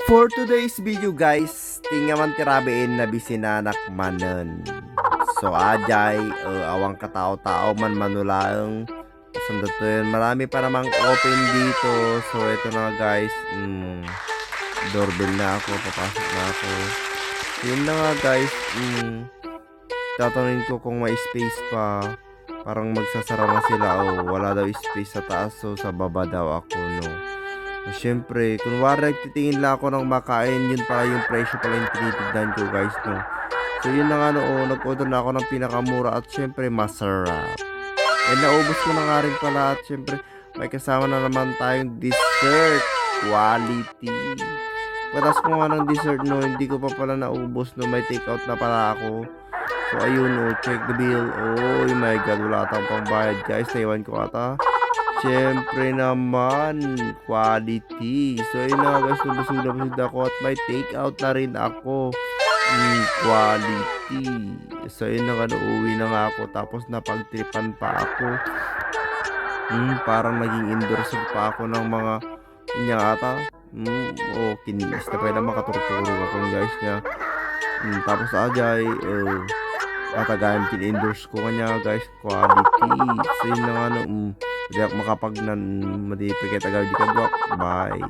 For today's video guys, tingaman tirabein na bisinanak manen. So ajay, awang katao-tao man manulaang. Sandot to yun, marami pa namang open dito. So ito na guys, doorbell na ako, papasok na ako. So yun na nga guys, tatanungin ko kung may space pa. Parang magsasara na sila o wala daw space sa taas, so sa baba daw ako no. Siyempre, kunwari nagtitingin lang ako ng makain, yun pala yung presyo pala yung tinitignan ko guys, no. So yun na nga no, nag-order na ako ng pinakamura at siyempre masarap. And naubos ko na nga rin pala at siyempre may kasama na naman tayong dessert quality. Patas ko nga ng dessert no, hindi ko pa pala naubos no, may take out na pala ako. So ayun no, check the bill. Oh my god, wala tayong pangbayad guys, naiwan ko ata. Siyempre naman, quality. So yun na guys, nabusog na busog ako at may take out na rin ako. Quality. So yun na nga, uuwi na nga ako tapos napagtripan pa ako. Parang naging endorser pa ako ng mga niya ata. Kiniis na pwede makaturturo ako guys niya. Tapos ajay, tatagayan kin-endorse ko kanya guys, quality. So yun na nga no, hindi ako makapag nan madipikit agad di ka. Bye.